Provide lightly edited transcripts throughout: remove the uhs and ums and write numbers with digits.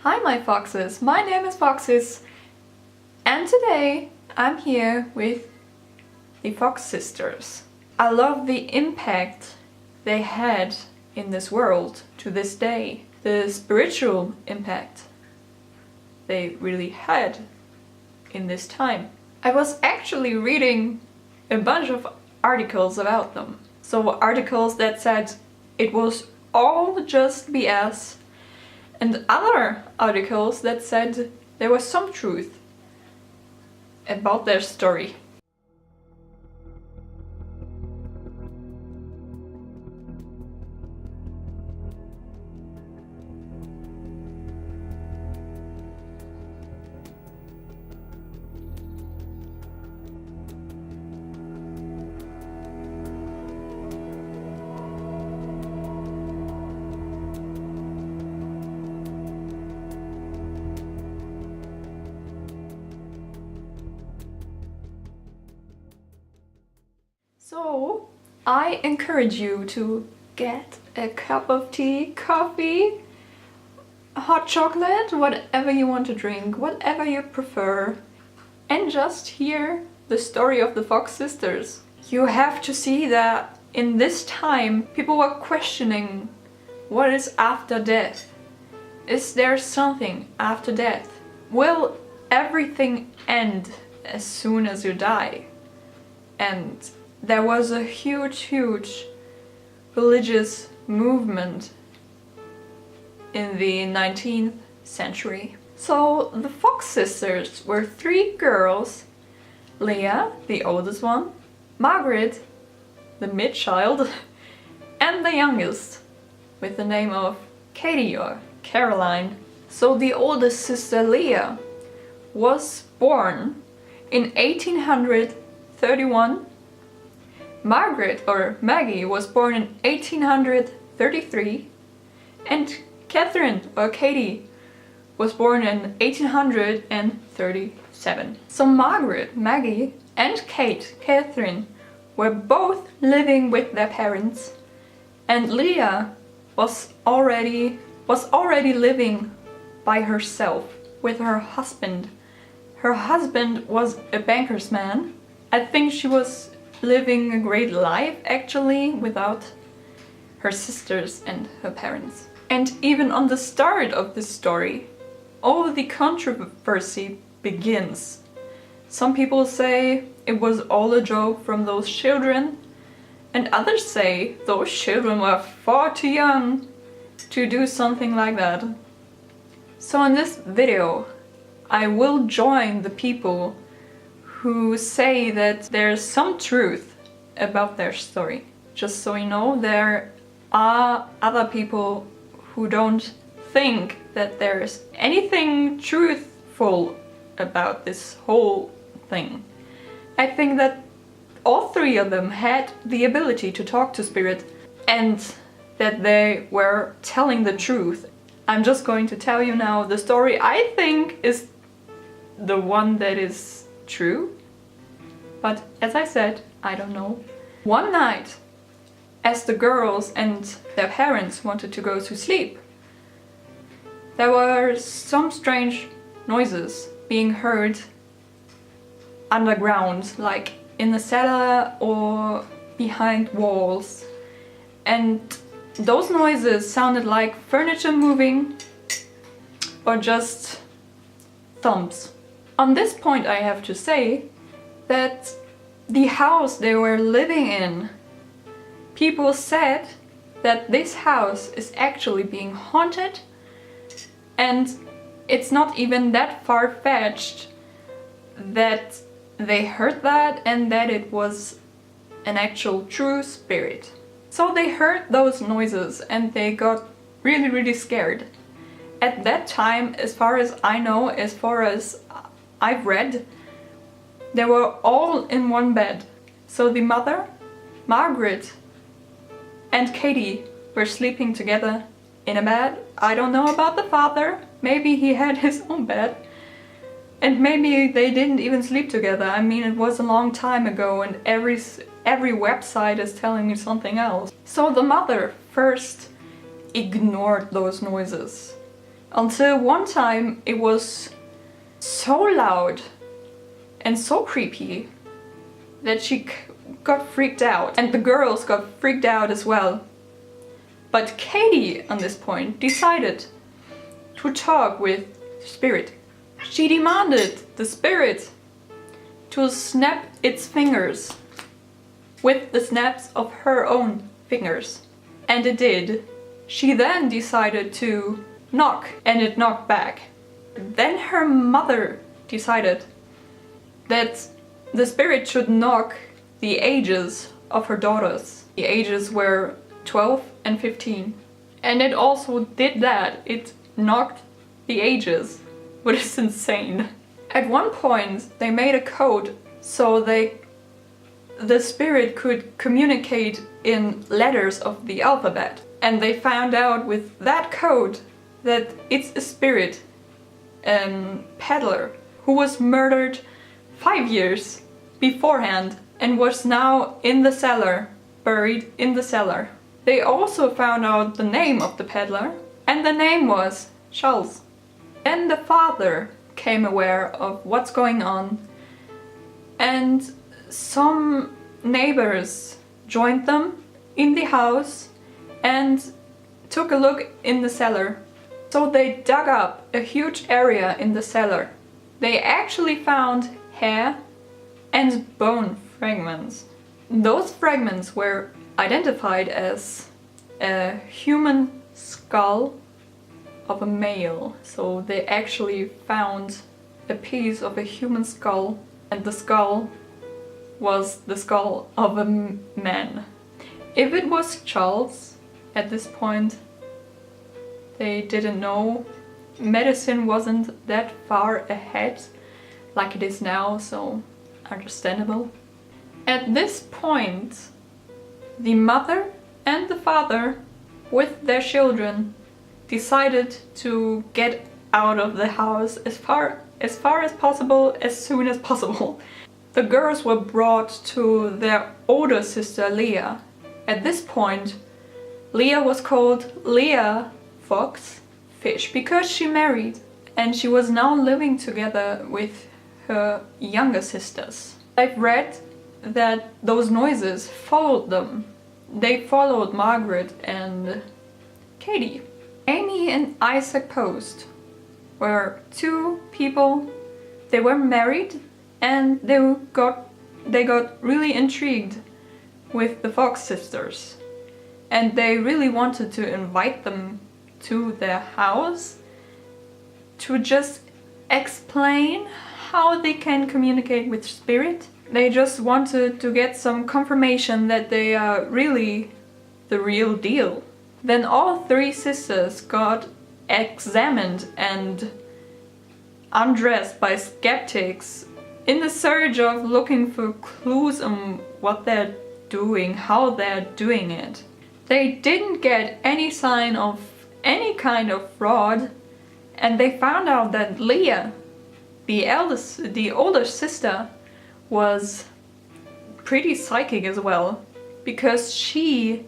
Hi my foxes, my name is Foxes and today I'm here with the Fox sisters. I love the impact they had in this world to this day, the spiritual impact they really had in this time. I was actually reading a bunch of articles about them. So articles that said it was all just BS, and other articles that said there was some truth about their story. So, I encourage you to get a cup of tea, coffee, hot chocolate, whatever you want to drink, whatever you prefer, and just hear the story of the Fox sisters. You have to see that in this time people were questioning what is after death. Is there something after death? Will everything end as soon as you die? And there was a huge religious movement in the 19th century. So the Fox sisters were three girls: Leah, the oldest one, Margaret, the mid-child, and the youngest, with the name of Katie or Caroline. So the oldest sister, Leah, was born in 1831. Margaret, or Maggie, was born in 1833, and Catherine, or Katie, was born in 1837. So Margaret, Maggie, and Catherine, were both living with their parents, and Leah was already living by herself with her husband. Her husband was a banker's man. I think she was living a great life actually without her sisters and her parents. And even on the start of this story, all the controversy begins. Some people say it was all a joke from those children, and others say those children were far too young to do something like that. So in this video I will join the people who say that there's some truth about their story. Just so you know, there are other people who don't think that there's anything truthful about this whole thing. I think that all three of them had the ability to talk to spirit and that they were telling the truth. I'm just going to tell you now the story I think is the one that is true. But as I said, I don't know. One night, as the girls and their parents wanted to go to sleep, there were some strange noises being heard underground, like in the cellar or behind walls. And those noises sounded like furniture moving or just thumps. On this point I have to say that the house they were living in, people said that this house is actually being haunted, and it's not even that far-fetched that they heard that and that it was an actual true spirit. So they heard those noises and they got really scared. At that time, as far as I know, as far as I've read, they were all in one bed. So the mother, Margaret, and Katie were sleeping together in a bed. I don't know about the father, maybe he had his own bed. And maybe they didn't even sleep together. I mean, it was a long time ago and every website is telling me something else. So the mother first ignored those noises. Until one time it was so loud and so creepy that she got freaked out, and the girls got freaked out as well. But Katie, on this point, decided to talk with spirit. She demanded the spirit to snap its fingers with the snaps of her own fingers. And it did. She then decided to knock, and it knocked back. Then her mother decided that the spirit should knock the ages of her daughters. The ages were 12 and 15. And it also did that. It knocked the ages, which is insane. At one point they made a code so the spirit could communicate in letters of the alphabet. And they found out with that code that it's a spirit, peddler, who was murdered 5 years beforehand and was now in the cellar, buried in the cellar. They also found out the name of the peddler, and the name was Charles. Then the father came aware of what's going on, and some neighbors joined them in the house and took a look in the cellar. So they dug up a huge area in the cellar. They actually found hair and bone fragments. Those fragments were identified as a human skull of a male. So they actually found a piece of a human skull, and the skull was the skull of a man. If it was Charles at this point, they didn't know. Medicine wasn't that far ahead like it is now, so understandable. At this point, the mother and the father, with their children, decided to get out of the house as far as possible, as soon as possible. The girls were brought to their older sister Leah. At this point, Leah was called Leah Fox Fish because she married, and she was now living together with her younger sisters. I've read that those noises followed them. They followed Margaret and Katie. Amy and Isaac Post were two people. They were married, and they got really intrigued with the Fox sisters, and they really wanted to invite them to their house to just explain how they can communicate with spirit. They just wanted to get some confirmation that they are really the real deal. Then all three sisters got examined and undressed by skeptics in the search of looking for clues on what they're doing, how they're doing it. They didn't get any sign of any kind of fraud, and they found out that Leah, the older sister, was pretty psychic as well, because she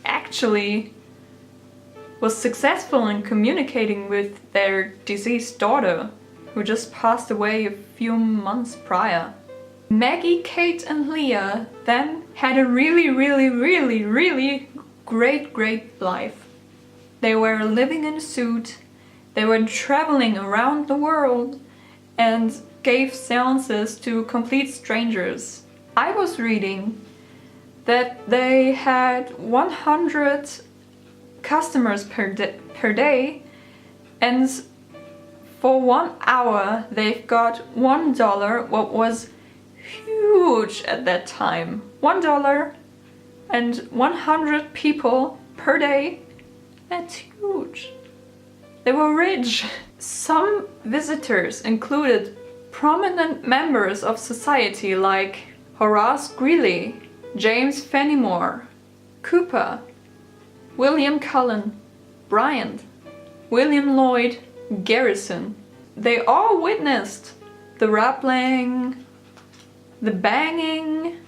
actually was successful in communicating with their deceased daughter, who just passed away a few months prior. Maggie, Kate and Leah then had a really great life. They were living in a suit, they were traveling around the world and gave seances to complete strangers. I was reading that they had 100 customers per day, and for 1 hour they've got $1, what was huge at that time. $1 and 100 people per day, that's huge. They were rich. Some visitors included prominent members of society like Horace Greeley, James Fenimore, Cooper, William Cullen, Bryant, William Lloyd Garrison. They all witnessed the rappling, the banging,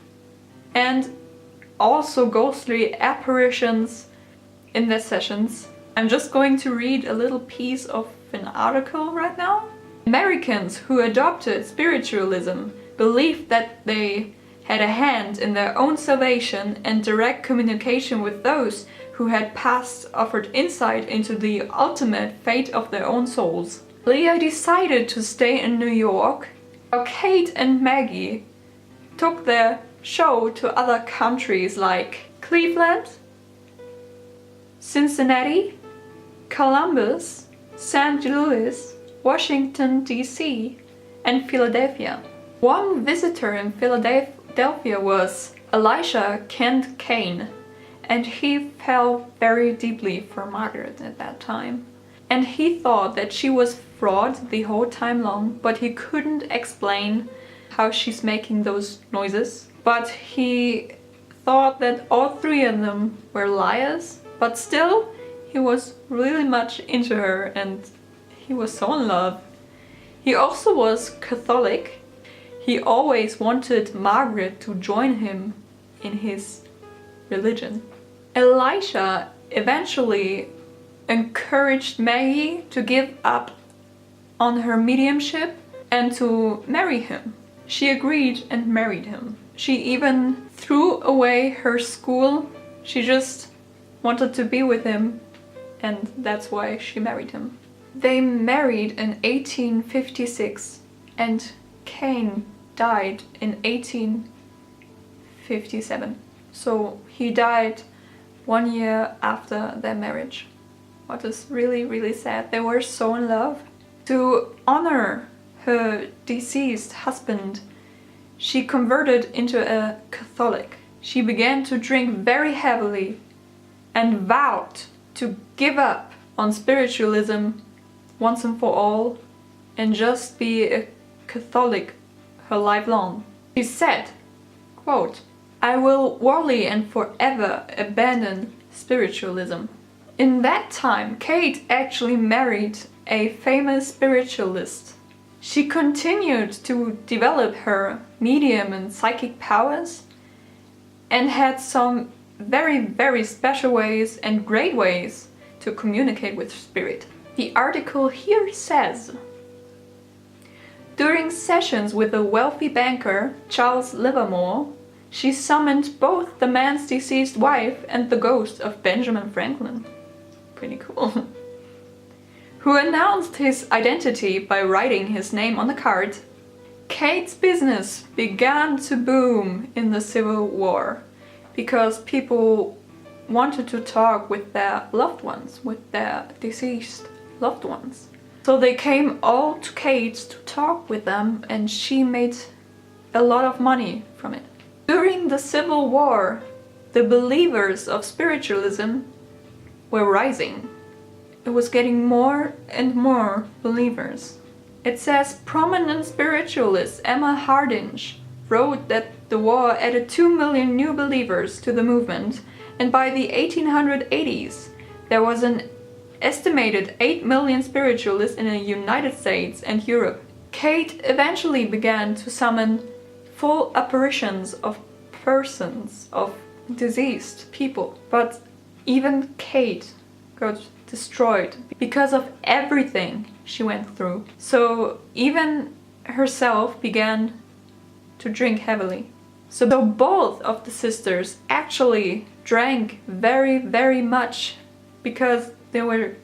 and also ghostly apparitions in their sessions. I'm just going to read a little piece of an article right now. Americans who adopted spiritualism believed that they had a hand in their own salvation, and direct communication with those who had passed offered insight into the ultimate fate of their own souls. Leah decided to stay in New York, while Kate and Maggie took their show to other countries like Cleveland, Cincinnati, Columbus, St. Louis, Washington, D.C., and Philadelphia. One visitor in Philadelphia was Elisha Kent Kane, and he fell very deeply for Margaret at that time. And he thought that she was fraud the whole time long, but he couldn't explain how she's making those noises. But he thought that all three of them were liars, but still he was really much into her and he was so in love. He also was Catholic. He always wanted Margaret to join him in his religion. Elisha eventually encouraged Maggie to give up on her mediumship and to marry him. She agreed and married him. She even threw away her school. She just wanted to be with him, and that's why she married him. They married in 1856 and Kane died in 1857. So he died 1 year after their marriage. What is really, really sad. They were so in love. To honor her deceased husband, she converted into a Catholic. She began to drink very heavily and vowed to give up on spiritualism once and for all and just be a Catholic her life long. She said, quote, "I will wholly and forever abandon spiritualism." In that time, Kate actually married a famous spiritualist. She continued to develop her medium and psychic powers and had some very, very special ways and great ways to communicate with spirit. The article here says, during sessions with a wealthy banker, Charles Livermore, she summoned both the man's deceased wife and the ghost of Benjamin Franklin. Pretty cool. Who announced his identity by writing his name on the card. Kate's business began to boom in the Civil War because people wanted to talk with their loved ones, with their deceased loved ones. So they came all to Kate to talk with them, and she made a lot of money from it. During the Civil War, the believers of spiritualism were rising. It was getting more and more believers. It says prominent spiritualist Emma Hardinge wrote that the war added 2 million new believers to the movement, and by the 1880s there was an estimated 8 million spiritualists in the United States and Europe. Kate eventually began to summon full apparitions of persons, of deceased people. But even Kate got destroyed because of everything she went through. So even herself began to drink heavily. So both of the sisters actually drank very, very much because they were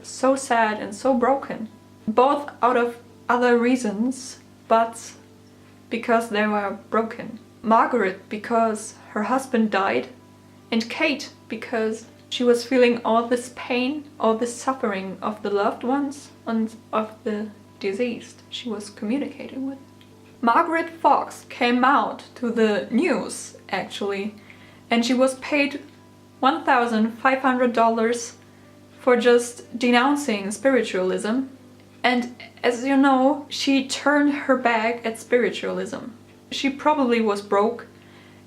so sad and so broken. Both out of other reasons, but because they were broken. Margaret because her husband died, and Kate because she was feeling all this pain, all this suffering of the loved ones and of the deceased she was communicating with. Margaret Fox came out to the news actually, and she was paid $1,500 for just denouncing spiritualism. And as you know, she turned her back at spiritualism. She probably was broke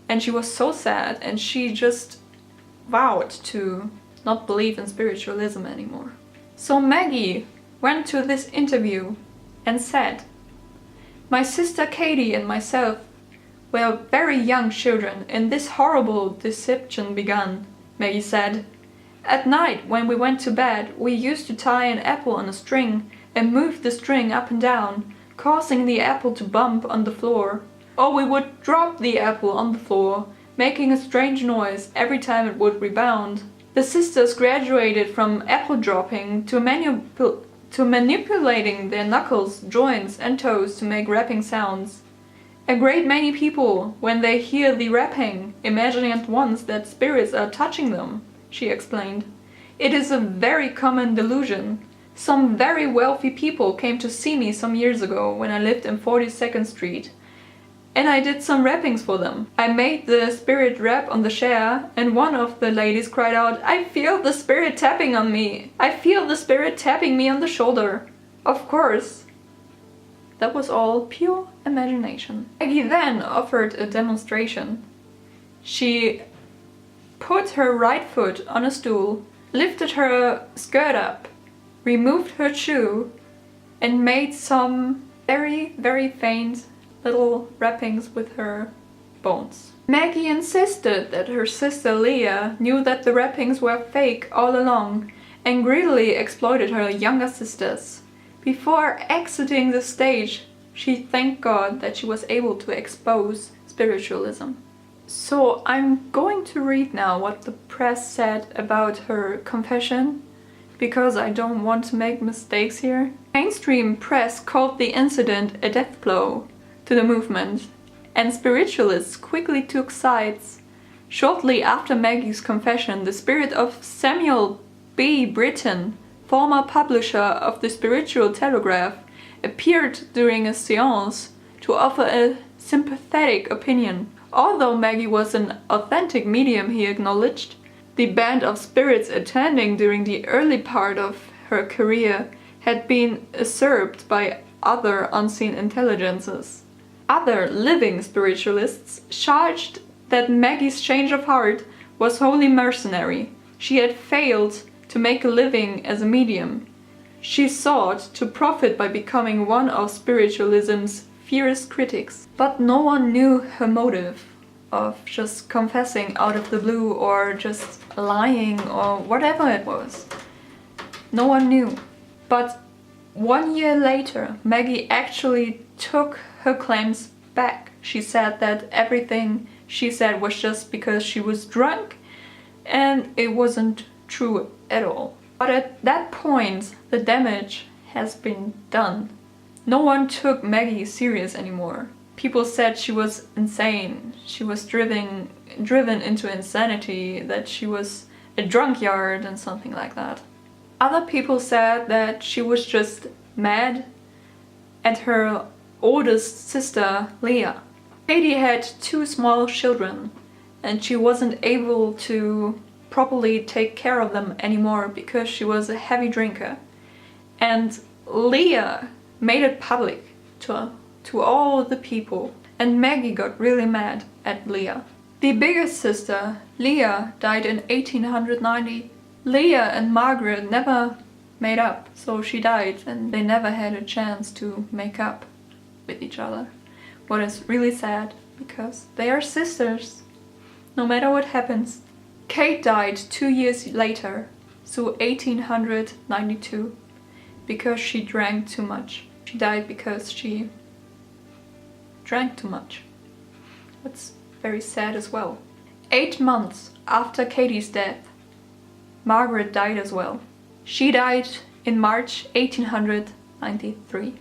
and she was so sad, and she just vowed to not believe in spiritualism anymore. So Maggie went to this interview and said, "My sister Katie and myself were very young children and this horrible deception began," Maggie said. At night, when we went to bed, we used to tie an apple on a string and move the string up and down, causing the apple to bump on the floor. Or we would drop the apple on the floor, making a strange noise every time it would rebound. The sisters graduated from apple dropping to manipulating their knuckles, joints and toes to make rapping sounds. A great many people, when they hear the rapping, imagine at once that spirits are touching them, she explained. It is a very common delusion. Some very wealthy people came to see me some years ago when I lived in 42nd Street. And I did some rappings for them. I made the spirit rap on the chair, and one of the ladies cried out, "I feel the spirit tapping on me! I feel the spirit tapping me on the shoulder!" Of course, that was all pure imagination. Maggie then offered a demonstration. She put her right foot on a stool, lifted her skirt up, removed her shoe, and made some very, very faint little rappings with her bones. Maggie insisted that her sister Leah knew that the rappings were fake all along and greedily exploited her younger sisters. Before exiting the stage, she thanked God that she was able to expose spiritualism. So I'm going to read now what the press said about her confession, because I don't want to make mistakes here. Mainstream press called the incident a death blow to the movement, and spiritualists quickly took sides. Shortly after Maggie's confession, the spirit of Samuel B. Britton, former publisher of the Spiritual Telegraph, appeared during a séance to offer a sympathetic opinion. Although Maggie was an authentic medium, he acknowledged, the band of spirits attending during the early part of her career had been usurped by other unseen intelligences. Other living spiritualists charged that Maggie's change of heart was wholly mercenary. She had failed to make a living as a medium. She sought to profit by becoming one of spiritualism's fierce critics. But no one knew her motive of just confessing out of the blue or just lying or whatever it was. No one knew. But 1 year later, Maggie actually took her claims back. She said that everything she said was just because she was drunk, and it wasn't true at all. But at that point, the damage has been done. No one took Maggie serious anymore. People said she was insane, she was driven into insanity, that she was a drunkard and something like that. Other people said that she was just mad at her oldest sister, Leah. Katie had 2 small children, and she wasn't able to properly take care of them anymore because she was a heavy drinker. And Leah made it public to all the people, and Maggie got really mad at Leah. The biggest sister, Leah, died in 1890. Leah and Margaret never made up, so she died, and they never had a chance to make up with each other. What is really sad, because they are sisters, no matter what happens. Kate died 2 years later, so 1892, because she drank too much. She died because she drank too much. That's very sad as well. 8 months after Katie's death, Margaret died as well. She died in March 1893.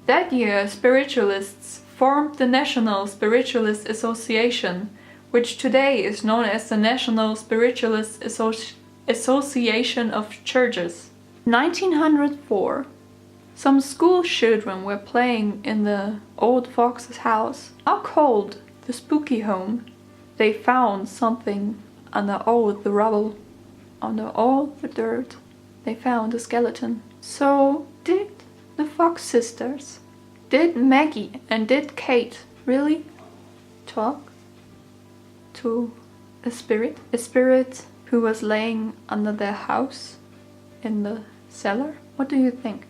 That year, spiritualists formed the National Spiritualist Association, which today is known as the National Spiritualist Association of Churches. 1904, some school children were playing in the old fox's house. How cold the spooky home. They found something under all the rubble, under all the dirt. They found a skeleton. So did the Fox sisters, did Maggie and did Kate really talk to a spirit? A spirit who was laying under their house in the cellar? What do you think?